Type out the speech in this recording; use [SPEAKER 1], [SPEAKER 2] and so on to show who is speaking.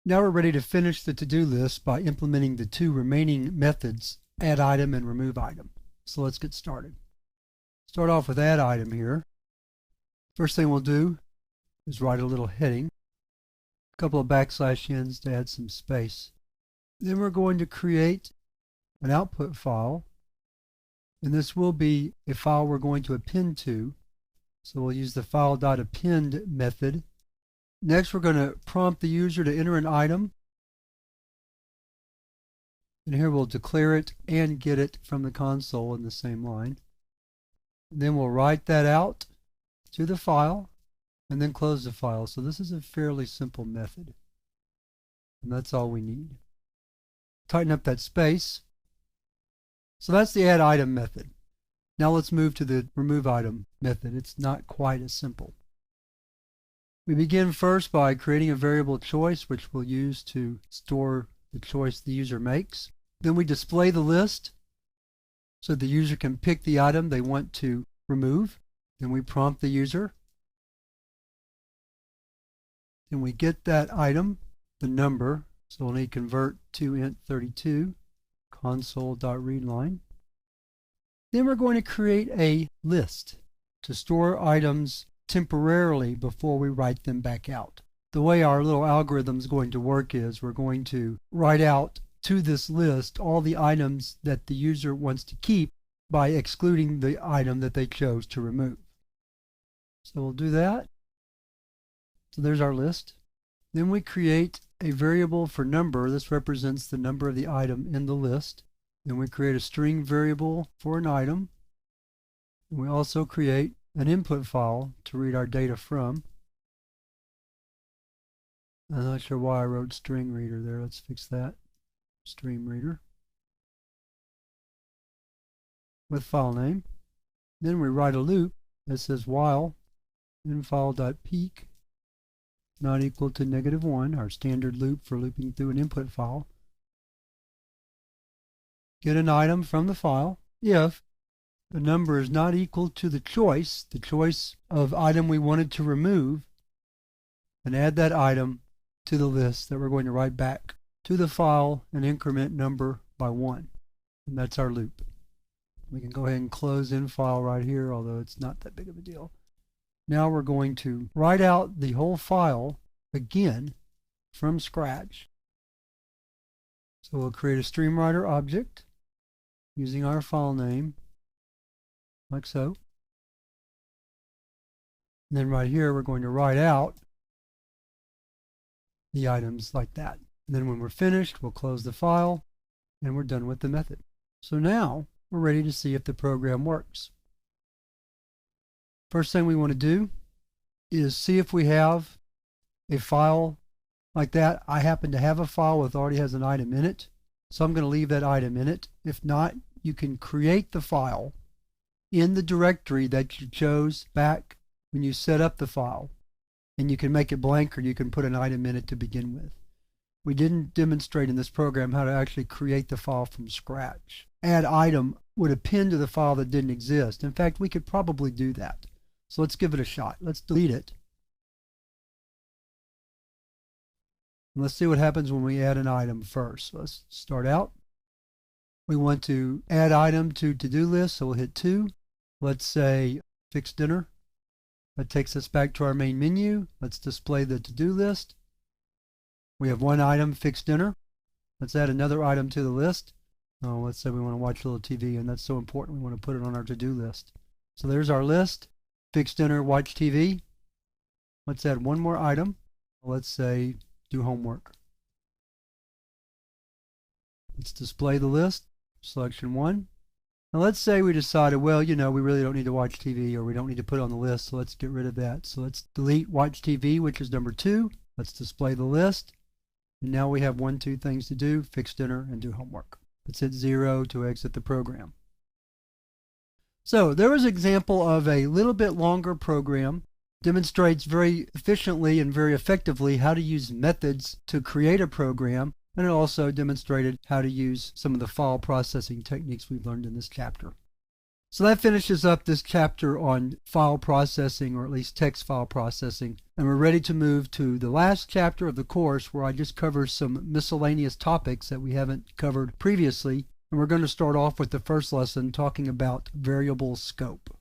[SPEAKER 1] Now we're ready to finish the to-do list by implementing the two remaining methods, add item and remove item. So let's get started. Start off with add item here. First thing we'll do is write a little heading, a couple of \n's to add some space. Then we're going to create an output file, and this will be a file we're going to append to. So we'll use the file.append method. Next, we're going to prompt the user to enter an item. And here we'll declare it and get it from the console in the same line. And then we'll write that out to the file and then close the file. So this is a fairly simple method. And that's all we need. Tighten up that space. So that's the add item method. Now let's move to the remove item method. It's not quite as simple. We begin first by creating a variable choice, which we'll use to store the choice the user makes. Then we display the list so the user can pick the item they want to remove. Then we prompt the user. Then we get that item, the number, so we'll need convert to int32, console.readline. Then we're going to create a list to store items temporarily before we write them back out. The way our little algorithm is going to work is we're going to write out to this list all the items that the user wants to keep by excluding the item that they chose to remove. So we'll do that. So there's our list. Then we create a variable for number. This represents the number of the item in the list. Then we create a string variable for an item. And we also create an input file to read our data from. I'm not sure why I wrote string reader there. Let's fix that. Stream reader with file name. Then we write a loop that says while infile.peak not equal to -1, our standard loop for looping through an input file. Get an item from the file if the number is not equal to the choice of item we wanted to remove, and add that item to the list that we're going to write back to the file and increment number by 1. And that's our loop. We can go ahead and close infile right here, although it's not that big of a deal. Now we're going to write out the whole file again from scratch. So we'll create a StreamWriter object using our file name, like so. And then right here we're going to write out the items like that. And then when we're finished, we'll close the file and we're done with the method. So now we're ready to see if the program works. First thing we want to do is see if we have a file like that. I happen to have a file that already has an item in it, so I'm going to leave that item in it. If not, you can create the file in the directory that you chose back when you set up the file, and you can make it blank or you can put an item in it to begin with. We didn't demonstrate in this program how to actually create the file from scratch. Add item would append to the file that didn't exist. In fact, we could probably do that. So let's give it a shot. Let's delete it. And let's see what happens when we add an item first. So let's start out. We want to add item to to-do list, so we'll hit 2. Let's say fixed dinner. That takes us back to our main menu. Let's display the to-do list. We have one item, fixed dinner. Let's add another item to the list. Oh, let's say we want to watch a little TV, and that's so important we want to put it on our to-do list. So there's our list. Fixed dinner, watch TV. Let's add one more item. Let's say do homework. Let's display the list. Selection 1. Now let's say we decided, well, we really don't need to watch TV, or we don't need to put it on the list, so let's get rid of that. So let's delete watch TV, which is number 2. Let's display the list. And now we have 2 things to do, fix dinner and do homework. Let's hit 0 to exit the program. So there was an example of a little bit longer program. Demonstrates very efficiently and very effectively how to use methods to create a program, and it also demonstrated how to use some of the file processing techniques we've learned in this chapter. So that finishes up this chapter on file processing, or at least text file processing. And we're ready to move to the last chapter of the course, where I just cover some miscellaneous topics that we haven't covered previously. And we're going to start off with the first lesson talking about variable scope.